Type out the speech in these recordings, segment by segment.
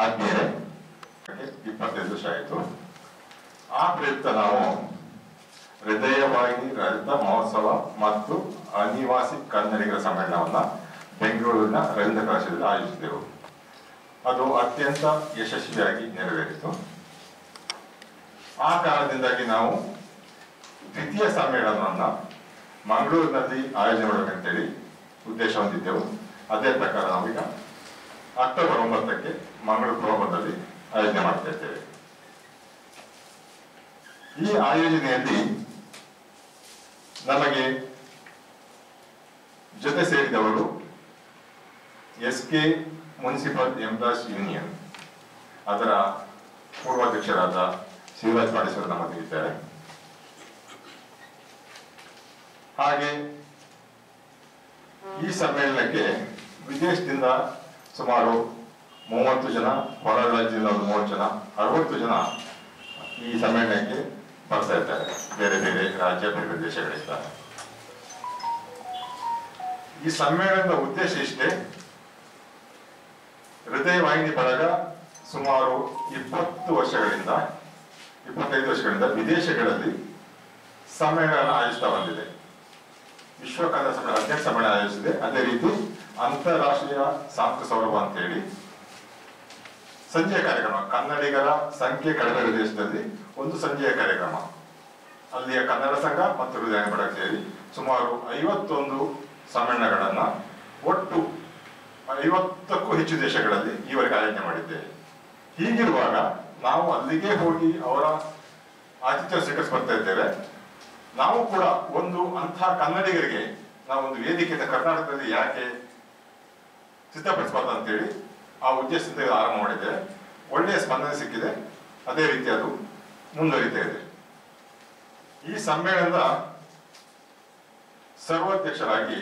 ಆದ್ಮೇಲೆ 25 ವರ್ಷ ಆಯಿತು. ಆ ಪ್ರಯುಕ್ತ ನಾವು ಹೃದಯವಾಹಿನಿ ರಜತ ಮಹೋತ್ಸವ ಮತ್ತು ಅನಿವಾಸಿ ಕನ್ನಡಿಗರ ಸಮ್ಮೇಳನವನ್ನ ಬೆಂಗಳೂರಿನ ರವೀಂದ್ರ ಕಲಾಶಾಲೆಯಲ್ಲಿ ಆಯೋಜಿಸಿದೆವು. ಅದು ಅತ್ಯಂತ ಯಶಸ್ವಿಯಾಗಿ ನೆರವೇರಿತು. ಆ ಕಾರಣದಿಂದಾಗಿ ನಾವು ದ್ವಿತೀಯ ಸಮ್ಮೇಳನವನ್ನ ಮಂಗಳೂರಿನಲ್ಲಿ ಆಯೋಜನೆ ಮಾಡಬೇಕಂತೇಳಿ ಉದ್ದೇಶ ಹೊಂದಿದ್ದೆವು. ಅದೇ ಪ್ರಕಾರ ನಾವೀಗ ಅಕ್ಟೋಬರ್ 9ಕ್ಕೆ ಮಂಗಳೂರು ಪುರಭವನದಲ್ಲಿ ಆಯೋಜನೆ ಮಾಡ್ತಾ ಇದ್ದೇವೆ. ಈ ಆಯೋಜನೆಯಲ್ಲಿ ನಮಗೆ ಜೊತೆ ಸೇರಿದವರು SK ಮುನ್ಸಿಪಲ್ ಎಂಪ್ಲಾಯೀಸ್ ಯೂನಿಯನ್ ಅದರ ಪೂರ್ವಾಧ್ಯಕ್ಷರಾದ ಶಿವರಾಜ್ ಪಾಟೇಶ್ವರ ನಮ್ಮೊಂದಿಗಿದ್ದಾರೆ. ಹಾಗೆ ಈ ಸಮ್ಮೇಳನಕ್ಕೆ ವಿದೇಶದಿಂದ ಸುಮಾರು 30 ಜನ, ಹೊರ ರಾಜ್ಯದಿಂದ 30 ಜನ, 60 ಜನ ಈ ಸಮ್ಮೇಳನಕ್ಕೆ ಬರ್ತಾ ಇದ್ದಾರೆ. ಬೇರೆ ಬೇರೆ ರಾಜ್ಯ, ಬೇರೆ ಬೇರೆ ದೇಶಗಳಿಂದ. ಈ ಸಮ್ಮೇಳನದ ಉದ್ದೇಶ ಇಷ್ಟೇ. ಹೃದಯ ವಾಹಿನಿ ಬಳಗ ಸುಮಾರು 25 ವರ್ಷಗಳಿಂದ ವಿದೇಶಗಳಲ್ಲಿ ಸಮ್ಮೇಳನ ಆಯೋಜಿಸ್ತಾ ಬಂದಿದೆ. ವಿಶ್ವ ಕನ್ನಡ ಸಮ್ಮೇಳನ 18 ಸಮ್ಮೇಳನ ಆಯೋಜಿಸಿದೆ. ಅದೇ ರೀತಿ ಅಂತಾರಾಷ್ಟ್ರೀಯ ಸಾಂಸ್ಕೃತಿಕ ಸೌರಭ ಅಂತ ಹೇಳಿ ಸಂಜೆಯ ಕಾರ್ಯಕ್ರಮ, ಕನ್ನಡಿಗರ ಸಂಖ್ಯೆ ಕಡಿಮೆ ದೇಶದಲ್ಲಿ ಒಂದು ಸಂಜೆಯ ಕಾರ್ಯಕ್ರಮ, ಅಲ್ಲಿಯ ಕನ್ನಡ ಸಂಘ ಮತ್ತು ಹೃದಯ ಬಳಗ ಸೇರಿ ಸುಮಾರು 51 ಸಮ್ಮೇಳನಗಳನ್ನ ಒಟ್ಟು 50ಕ್ಕೂ ಹೆಚ್ಚು ದೇಶಗಳಲ್ಲಿ ಈವರೆಗೆ ಆಯೋಜನೆ ಮಾಡಿದ್ದೇವೆ. ಹೀಗಿರುವಾಗ ನಾವು ಅಲ್ಲಿಗೆ ಹೋಗಿ ಅವರ ಆತಿಥ್ಯ ಸ್ವೀಕರಿಸಿ ಬರ್ತಾ ಇದ್ದೇವೆ. ನಾವು ಕೂಡ ಒಂದು ಅಂತಹ ಕನ್ನಡಿಗರಿಗೆ ನಾವು ಒಂದು ವೇದಿಕೆಯಿಂದ ಕರ್ನಾಟಕದಲ್ಲಿ ಯಾಕೆ ಸಿದ್ಧಪಡಿಸಬಾರ್ದು ಅಂತೇಳಿ ಆ ಉದ್ದೇಶದಿಂದ ಆರಂಭ ಮಾಡಿದ್ದೇವೆ. ಒಳ್ಳೆಯ ಸ್ಪಂದನೆ ಸಿಕ್ಕಿದೆ. ಅದೇ ರೀತಿ ಅದು ಮುಂದುವರಿತಾ ಇದೆ. ಈ ಸಮ್ಮೇಳನದ ಸರ್ವಾಧ್ಯಕ್ಷರಾಗಿ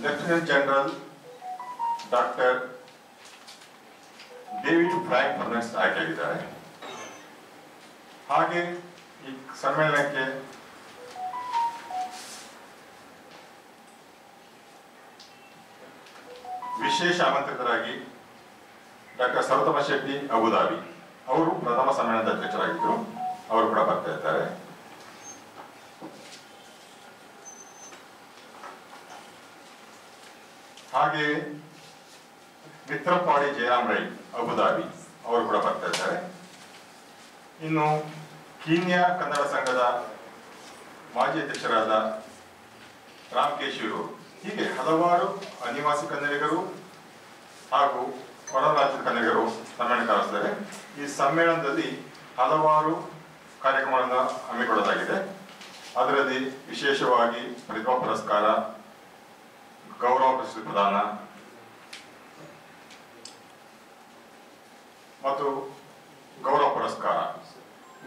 lieutenant general doctor David Frank Fernandes ಆಯ್ಕೆಯಾಗಿದ್ದಾರೆ. ಹಾಗೆ ಈ ಸಮ್ಮೇಳನಕ್ಕೆ ವಿಶೇಷ ಆಮಂತ್ರಿತರಾಗಿ ಡಾಕ್ಟರ್ ಸರ್ವತಮ ಶೆಟ್ಟಿ ಅಬುದಾಬಿ ಅವರು ಪ್ರಥಮ ಸಮ್ಮೇಳನದ ಅಧ್ಯಕ್ಷರಾಗಿದ್ದರು. ಅವರು ಕೂಡ ಬರ್ತಾ ಇದ್ದಾರೆ. ಹಾಗೆ ಮಿತ್ರಪಾಡಿ ಜಯರಾಮ್ ರೈ ಅಬುದಾಬಿ ಅವರು ಕೂಡ ಬರ್ತಾ ಇದ್ದಾರೆ. ಇನ್ನು ಕೀನ್ಯಾ ಕನ್ನಡ ಸಂಘದ ಮಾಜಿ ಅಧ್ಯಕ್ಷರಾದ ರಾಮ್ ಕೇಶಿರು, ಹೀಗೆ ಹಲವಾರು ಅನಿವಾಸಿ ಕನ್ನಡಿಗರು ಹಾಗೂ ಹೊರ ರಾಜ್ಯದ ಕನ್ನಡಿಗರು ಸಮ್ಮೇಳನಕ್ಕೆ ಆಗಮಿಸಿದ್ದಾರೆ. ಈ ಸಮ್ಮೇಳನದಲ್ಲಿ ಹಲವಾರು ಕಾರ್ಯಕ್ರಮಗಳನ್ನು ಹಮ್ಮಿಕೊಳ್ಳಲಾಗಿದೆ. ಅದರಲ್ಲಿ ವಿಶೇಷವಾಗಿ ಪ್ರತಿಭಾ ಪುರಸ್ಕಾರ, ಗೌರವ ಪ್ರಶಸ್ತಿ ಪ್ರದಾನ ಮತ್ತು ಗೌರವ ಪುರಸ್ಕಾರ.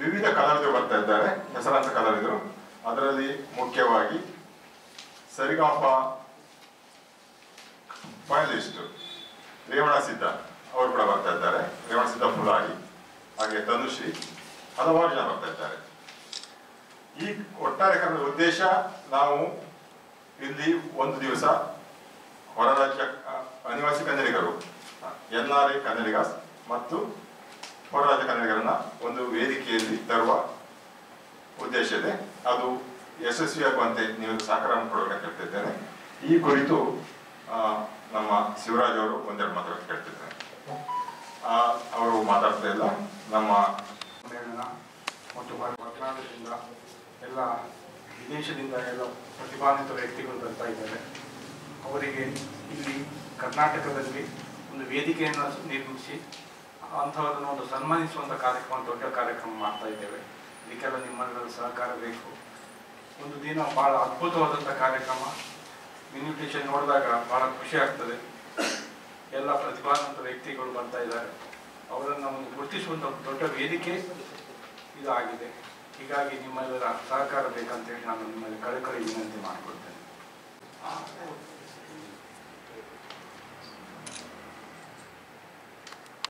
ವಿವಿಧ ಕಲಾವಿದರು ಬರ್ತಾ ಇದ್ದಾರೆ, ಹೆಸರಾಂತ ಕಲಾವಿದರು. ಅದರಲ್ಲಿ ಮುಖ್ಯವಾಗಿ ಸರಿಗಮಪ ಫೈನಲಿಸ್ಟ್ ರೇವಣ ಸಿದ್ಧ ಅವರು ಕೂಡ ಬರ್ತಾ ಇದ್ದಾರೆ. ರೇವಣ ಸಿದ್ಧ ಫುಲಾರಿ, ಹಾಗೆ ತನುಶ್ರೀ, ಹಲವಾರು ಜನ ಬರ್ತಾ ಇದ್ದಾರೆ. ಈ ಒಟ್ಟಾರೆ ಕಾರ್ಯಕ್ರಮದ ಉದ್ದೇಶ, ನಾವು ಇಲ್ಲಿ ಒಂದು ದಿವಸ ಹೊರ ರಾಜ್ಯ ಅನಿವಾಸಿ ಕನ್ನಡಿಗರು, NRI ಕನ್ನಡಿಗಸ್ ಮತ್ತು ಹೊರ ರಾಜ್ಯ ಕನ್ನಡಿಗರನ್ನ ಒಂದು ವೇದಿಕೆಯಲ್ಲಿ ತರುವ ಉದ್ದೇಶ ಇದೆ. ಅದು ಯಶಸ್ವಿಯಾಗುವಂತೆ ನೀವು ಸಹಕಾರ ಕೊಡಬೇಕಂತ ಹೇಳ್ತಿದ್ದೇನೆ. ಈ ಕುರಿತು ನಮ್ಮ ಶಿವರಾಜ್ ಅವರು ಒಂದೆರಡು ಮಾತಾಡೋಕೆ ಕೇಳ್ತಿದ್ದಾರೆ. ಅವರು ಮಾತಾಡ್ತಾ ಇಲ್ಲ. ನಮ್ಮ ಸಮ್ಮೇಳನ ಮತ್ತು ಹೊರನಾಡಿನಿಂದ ಎಲ್ಲ ವಿದೇಶದಿಂದ ಎಲ್ಲ ಪ್ರತಿಭಾನ್ವಿತ ವ್ಯಕ್ತಿಗಳು ಬರ್ತಾ ಇದ್ದಾರೆ. ಅವರಿಗೆ ಇಲ್ಲಿ ಕರ್ನಾಟಕದಲ್ಲಿ ಒಂದು ವೇದಿಕೆಯನ್ನು ನಿರ್ಮಿಸಿ ಅಂಥವರನ್ನು ಒಂದು ಸನ್ಮಾನಿಸುವಂಥ ಕಾರ್ಯಕ್ರಮ, ದೊಡ್ಡ ಕಾರ್ಯಕ್ರಮ ಮಾಡ್ತಾ ಇದ್ದೇವೆ. ಇದಕ್ಕೆಲ್ಲ ನಿಮ್ಮೆಲ್ಲರ ಸಹಕಾರ ಬೇಕು. ಒಂದು ದಿನ ಭಾಳ ಅದ್ಭುತವಾದಂಥ ಕಾರ್ಯಕ್ರಮ. ಇನ್ವಿಟೇಷನ್ ನೋಡಿದಾಗ ಭಾಳ ಖುಷಿ ಆಗ್ತದೆ. ಎಲ್ಲ ಪ್ರತಿಭಾವಂತ ವ್ಯಕ್ತಿಗಳು ಬರ್ತಾ ಇದ್ದಾರೆ. ಅವರನ್ನು ಒಂದು ಗುರುತಿಸುವಂಥ ದೊಡ್ಡ ವೇದಿಕೆ ಇದು ಆಗಿದೆ. ಹೀಗಾಗಿ ನಿಮ್ಮೆಲ್ಲರ ಸಹಕಾರ ಬೇಕಂತೇಳಿ ನಾನು ನಿಮ್ಮಲ್ಲಿ ಕಳಕಳಿ ವಿನಂತಿ ಮಾಡಿಕೊಳ್ತೇನೆ.